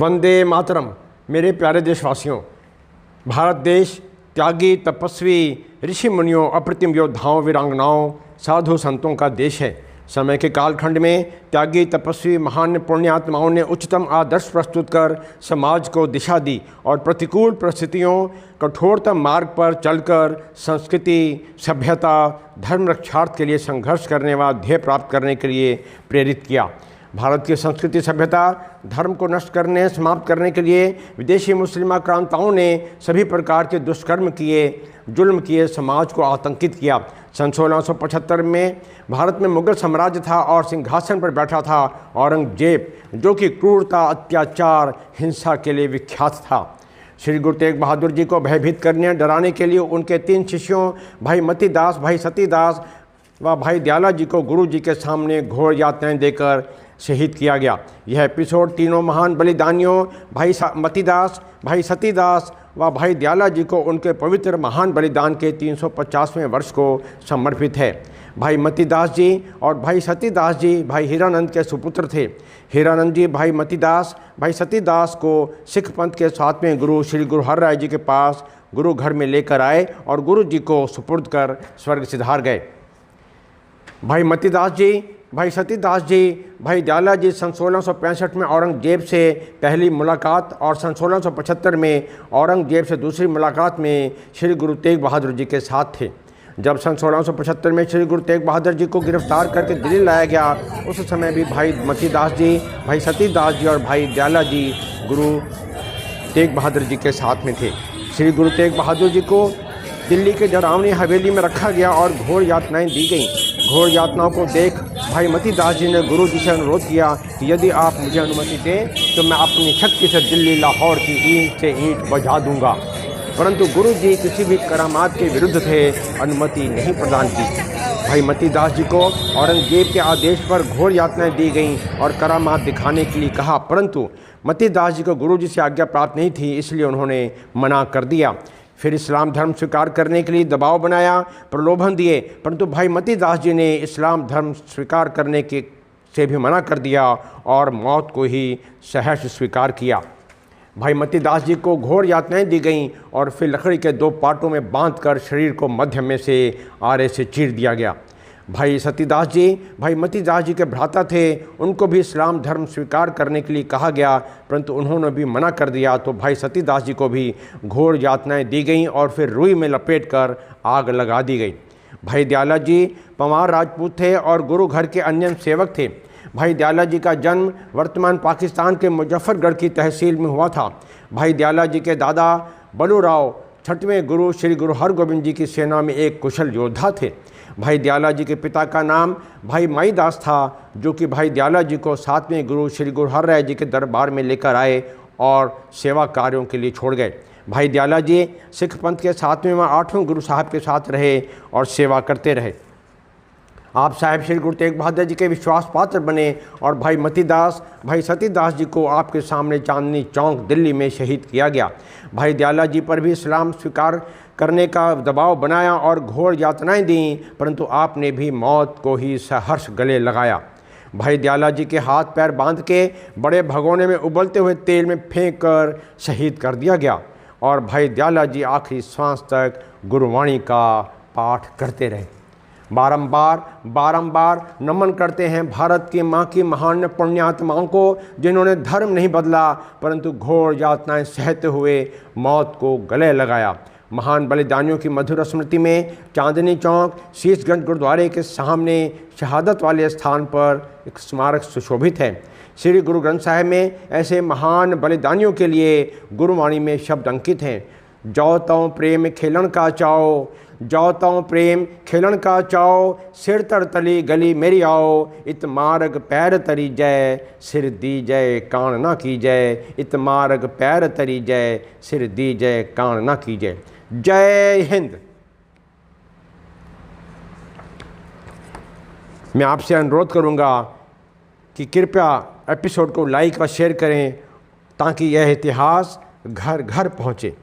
वंदे मातरम। मेरे प्यारे देशवासियों, भारत देश त्यागी, तपस्वी, ऋषि मुनियों, अप्रतिम योद्धाओं, वीरांगनाओं, साधु संतों का देश है। समय के कालखंड में त्यागी, तपस्वी, महान पुण्यात्माओं ने उच्चतम आदर्श प्रस्तुत कर समाज को दिशा दी और प्रतिकूल परिस्थितियों, कठोरतम मार्ग पर चलकर संस्कृति, सभ्यता, धर्म रक्षार्थ के लिए संघर्ष करने व ध्येय प्राप्त करने के लिए प्रेरित किया। भारत की संस्कृति, सभ्यता, धर्म को नष्ट करने, समाप्त करने के लिए विदेशी मुस्लिम आक्रांताओं ने सभी प्रकार के दुष्कर्म किए, जुल्म किए, समाज को आतंकित किया। सन 1675 में भारत में मुगल साम्राज्य था और सिंहासन पर बैठा था औरंगजेब, जो कि क्रूरता, अत्याचार, हिंसा के लिए विख्यात था। श्री गुरु तेग बहादुर जी को भयभीत करने, डराने के लिए उनके 3 शिष्यों भाई मतीदास, भाई सतीदास व भाई दयाला जी को गुरु जी के सामने घोर यातनाएं देकर शहीद किया गया। यह एपिसोड तीनों महान बलिदानियों भाई मतीदास, भाई सतीदास व भाई दयाला जी को उनके पवित्र महान बलिदान के 350वें वर्ष को समर्पित है। भाई मतीदास जी और भाई सतीदास जी भाई हीरानंद के सुपुत्र थे। हीरानंद जी भाई मतीदास, भाई सतीदास को सिख पंथ के 7वें गुरु श्री गुरु हरराय जी के पास गुरु घर में लेकर आए और गुरु जी को सुपुर्द कर स्वर्ग सिधार गए। भाई मतीदास जी, भाई सतीदास जी, भाई दयाला जी सन 1665 में औरंगजेब से पहली मुलाकात और सन 1675 में औरंगजेब से दूसरी मुलाकात में श्री गुरु तेग बहादुर जी के साथ थे। जब सन 1675 में श्री गुरु तेग बहादुर जी को गिरफ्तार करके दिल्ली लाया गया, उस समय भी भाई मतीदास जी, भाई सतीदास जी और भाई दयाला जी गुरु तेग बहादुर जी के साथ में थे। श्री गुरु तेग बहादुर जी को दिल्ली के डरावनी हवेली में रखा गया और घोर यातनाएं दी गईं। घोर यातनाओं को देख भाई मतीदास जी ने गुरु जी से अनुरोध किया कि यदि आप मुझे अनुमति दें तो मैं अपनी शक्ति से दिल्ली लाहौर की ईंट से ईंट बजा दूंगा। परंतु गुरु जी किसी भी करामात के विरुद्ध थे, अनुमति नहीं प्रदान की। भाई मतीदास जी को औरंगजेब के आदेश पर घोर यातनाएं दी गईं और करामात दिखाने के लिए कहा, परंतु मतीदास जी को गुरु जी से आज्ञा प्राप्त नहीं थी, इसलिए उन्होंने मना कर दिया। फिर इस्लाम धर्म स्वीकार करने के लिए दबाव बनाया, प्रलोभन दिए, परंतु भाई मतीदास जी ने इस्लाम धर्म स्वीकार करने के से भी मना कर दिया और मौत को ही सहर्ष स्वीकार किया। भाई मतीदास जी को घोर यातनाएं दी गईं और फिर लकड़ी के 2 पार्टों में बांधकर शरीर को मध्य में से आरे से चीर दिया गया। भाई सतीदास जी भाई मतीदास जी के भ्राता थे, उनको भी इस्लाम धर्म स्वीकार करने के लिए कहा गया, परंतु उन्होंने भी मना कर दिया। तो भाई सतीदास जी को भी घोर यातनाएं दी गईं और फिर रुई में लपेटकर आग लगा दी गई। भाई दयाला जी पंवार राजपूत थे और गुरु घर के अन्य सेवक थे। भाई दयाला जी का जन्म वर्तमान पाकिस्तान के मुजफ्फरगढ़ की तहसील में हुआ था। भाई दयाला जी के दादा बलूराव 6वें गुरु श्री गुरु हरगोबिंद जी की सेना में एक कुशल योद्धा थे। भाई दयाला जी के पिता का नाम भाई माईदास था, जो कि भाई दयाला जी को 7वें गुरु श्री गुरु हरराय जी के दरबार में लेकर आए और सेवा कार्यों के लिए छोड़ गए। भाई दयाला जी सिख पंथ के 7वें व 8वें गुरु साहब के साथ रहे और सेवा करते रहे। आप साहेब श्री गुरु तेग बहादुर जी के विश्वास पात्र बने और भाई मतीदास, भाई सतीदास जी को आपके सामने चांदनी चौक दिल्ली में शहीद किया गया। भाई दयाला जी पर भी इस्लाम स्वीकार करने का दबाव बनाया और घोर यातनाएं दी, परंतु आपने भी मौत को ही सहर्ष गले लगाया। भाई दयाला जी के हाथ पैर बांध के बड़े भगोने में उबलते हुए तेल में फेंक कर शहीद कर दिया गया और भाई दयाला जी आखिरी सांस तक गुरुवाणी का पाठ करते रहे। बारंबार नमन करते हैं भारत की माँ की महान पुण्यात्माओं को, जिन्होंने धर्म नहीं बदला परंतु घोर यातनाएं सहते हुए मौत को गले लगाया। महान बलिदानियों की मधुर स्मृति में चांदनी चौक शीशगंज गुरुद्वारे के सामने शहादत वाले स्थान पर एक स्मारक सुशोभित है। श्री गुरु ग्रंथ साहिब में ऐसे महान बलिदानियों के लिए गुरुवाणी में शब्द अंकित हैं। जो तों प्रेम खेलन का चाओ, जो तों प्रेम खेलन का चाओ, सिर तर तली गली मेरी आओ, इत मार्ग पैर तरी जय, सिर दी जय कान ना की जय, इत मार्ग पैर तरी जय, सिर दी जय कान ना की जय। जय हिंद। मैं आपसे अनुरोध करूंगा कि कृपया एपिसोड को लाइक व शेयर करें ताकि यह इतिहास घर घर पहुंचे।